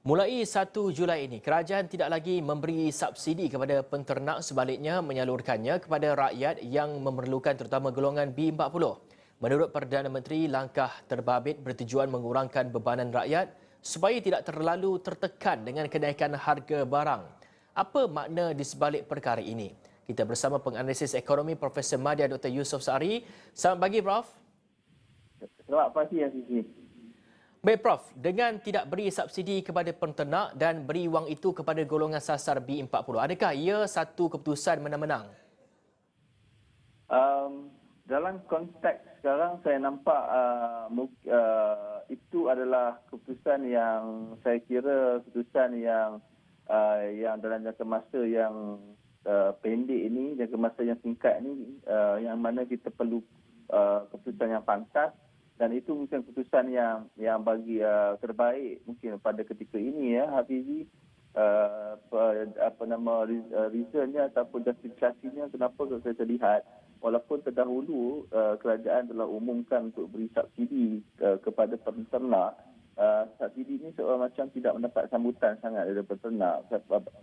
Mulai 1 Julai ini, kerajaan tidak lagi memberi subsidi kepada penternak, sebaliknya menyalurkannya kepada rakyat yang memerlukan, terutama golongan B40. Menurut Perdana Menteri, langkah terbabit bertujuan mengurangkan bebanan rakyat supaya tidak terlalu tertekan dengan kenaikan harga barang. Apa makna di sebalik perkara ini? Kita bersama penganalisis ekonomi Profesor Madya Dr. Yusof Sari. Selamat pagi, Prof. Selamat pagi, Azizi. Baik Prof, dengan tidak beri subsidi kepada penternak dan beri wang itu kepada golongan sasar B40, adakah ia satu keputusan menang-menang? Dalam konteks sekarang saya nampak itu adalah keputusan yang saya kira keputusan yang dalam jangka masa yang pendek ini, jangka masa yang singkat ini, yang mana kita perlu keputusan yang pantas. Dan itu mungkin keputusan yang bagi terbaik mungkin pada ketika ini ya, Hafizi. Reasonnya ataupun justifikasinya kenapa saya terlihat walaupun terdahulu kerajaan telah umumkan untuk beri subsidi kepada penternak, subsidi ini seolah macam tidak mendapat sambutan sangat dari penternak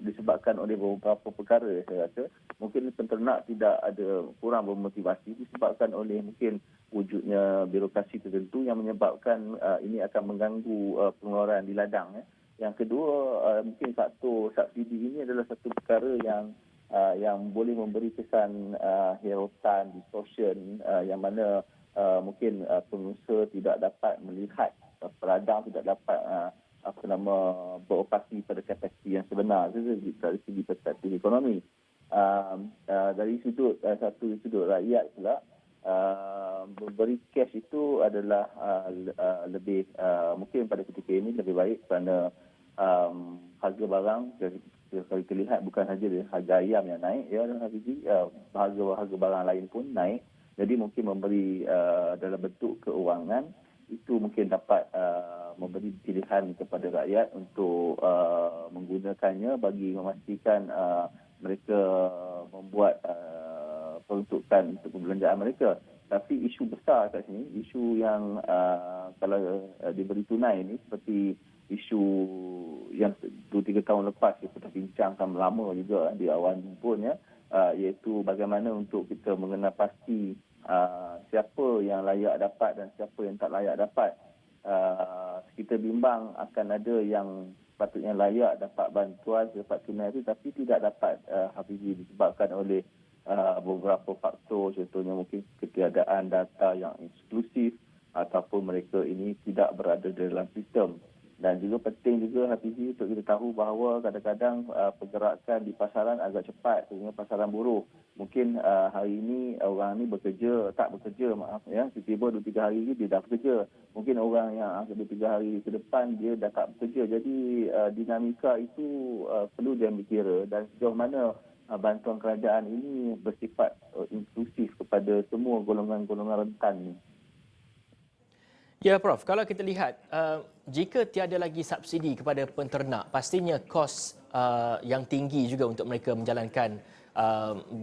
disebabkan oleh beberapa perkara. Saya rasa mungkin penternak tidak ada, kurang bermotivasi disebabkan oleh mungkin wujudnya birokrasi tertentu yang menyebabkan ini akan mengganggu pengeluaran di ladang. Yang kedua, mungkin faktor subsidi ini adalah satu perkara yang boleh memberi kesan hirutan, distortion, yang mana mungkin pengusaha tidak dapat melihat, peladang tidak dapat beroperasi pada kapasiti yang sebenar dari segi perspektif ekonomi. Dari satu sudut rakyat pula, memberi cash itu adalah lebih mungkin pada ketika ini lebih baik kerana harga barang kalau kita lihat bukan saja harga ayam yang naik ya, harga barang lain pun naik. Jadi mungkin memberi dalam bentuk keuangan itu mungkin dapat memberi pilihan kepada rakyat untuk menggunakannya bagi memastikan mereka membuat peruntukan untuk perbelanjaan mereka. Tapi isu besar kat sini, isu yang kalau diberi tunai ini seperti isu yang 2-3 tahun lepas kita dah bincangkan lama juga di awal pun ya, iaitu bagaimana untuk kita mengenal pasti siapa yang layak dapat dan siapa yang tak layak dapat. Kita bimbang akan ada yang patutnya layak dapat bantuan, dapat tunai itu tapi tidak dapat Hafizi disebabkan oleh beberapa faktor, contohnya mungkin ketiadaan data yang eksklusif ataupun mereka ini tidak berada dalam sistem. Dan juga penting juga Hafizi untuk kita tahu bahawa kadang-kadang pergerakan di pasaran agak cepat, sehingga pasaran buruh. Mungkin hari ini orang ni tak bekerja ya, tiba-tiba 2-3 hari ini dia dah bekerja. Mungkin orang yang 2-3 hari ke depan dia dah tak bekerja. Jadi dinamika itu perlu diambil kira dan sejauh mana bantuan kerajaan ini bersifat inklusif kepada semua golongan-golongan rentan ini. Ya Prof, kalau kita lihat jika tiada lagi subsidi kepada penternak, pastinya kos yang tinggi juga untuk mereka menjalankan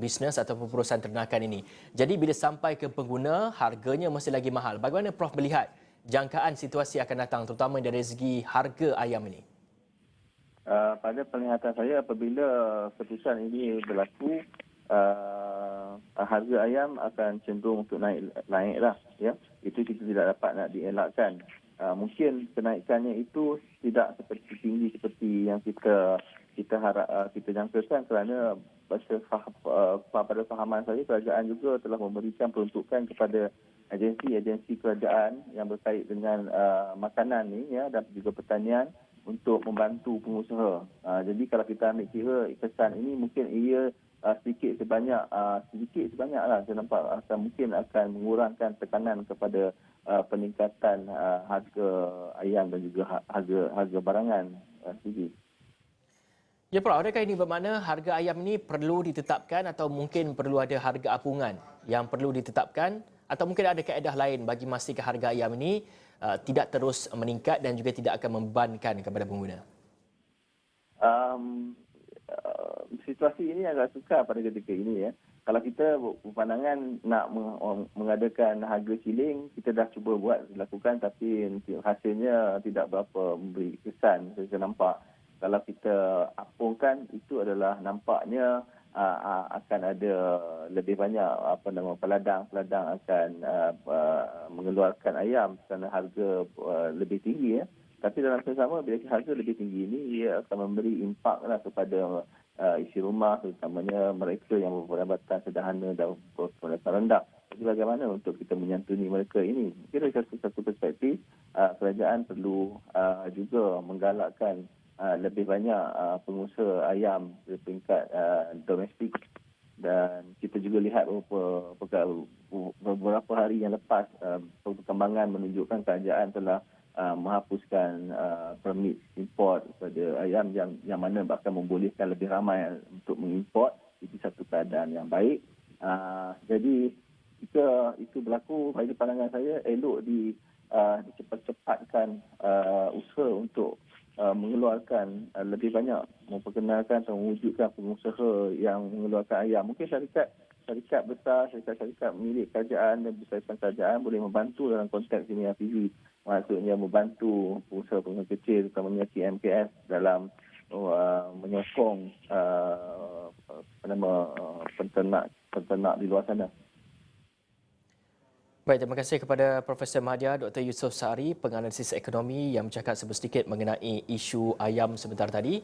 bisnes ataupun perusahaan ternakan ini. Jadi bila sampai ke pengguna, harganya masih lagi mahal. Bagaimana Prof melihat jangkaan situasi akan datang, terutama dari segi harga ayam ini? Pada penglihatan saya, apabila keputusan ini berlaku, harga ayam akan cenderung untuk naik lah ya. Itu kita tidak dapat nak dielakkan. Mungkin kenaikannya itu tidak seperti tinggi seperti yang kita jangkakan, kerana pada fahaman saya kerajaan juga telah memberikan peruntukan kepada agensi-agensi kerajaan yang berkait dengan makanan ni ya, dan juga pertanian untuk membantu pengusaha. Jadi kalau kita ambil kira kesan ini, mungkin ia sedikit sebanyak lah saya nampak mungkin akan mengurangkan tekanan kepada peningkatan harga ayam dan juga harga barangan. Ya Prof, adakah ini bermakna harga ayam ini perlu ditetapkan atau mungkin perlu ada harga apungan yang perlu ditetapkan, atau mungkin ada kaedah lain bagi memastikan harga ayam ini tidak terus meningkat dan juga tidak akan membebankan kepada pengguna? Situasi ini agak sukar pada ketika ini ya. kalau kita berpandangan nak mengadakan harga ceiling, kita dah cuba lakukan tapi hasilnya tidak berapa memberi kesan saya nampak. Kalau kita apungkan, itu adalah nampaknya akan ada lebih banyak peladang akan mengeluarkan ayam kerana harga lebih tinggi. Tapi dalam masa sama, bila harga lebih tinggi ini, ia akan memberi impak kepada isi rumah, terutamanya mereka yang berpendapatan sederhana dan berpendapatan rendah. Jadi bagaimana untuk kita menyantuni mereka ini? Mungkin dari satu perspektif, kerajaan perlu juga menggalakkan lebih banyak pengusaha ayam dari peringkat domestik. Dan kita juga lihat beberapa hari yang lepas, perkembangan menunjukkan kerajaan telah menghapuskan permit import kepada ayam yang mana bahkan membolehkan lebih ramai untuk mengimport. Itu satu keadaan yang baik. Jadi jika itu berlaku, bagi pandangan saya elok dicepat-cepatkan usaha untuk mengeluarkan lebih banyak, memperkenalkan atau mewujudkan pengusaha yang mengeluarkan ayam. Mungkin syarikat besar, syarikat milik kerajaan dan besar-besar kerajaan boleh membantu dalam konteks ini FPV. Maksudnya membantu pengusaha-pengusaha kecil, terutamanya KMKS dalam menyokong penternak di luar sana. Baik, terima kasih kepada Profesor Madya Dr. Yusof Sari, penganalisis ekonomi yang bercakap sedikit mengenai isu ayam sebentar tadi.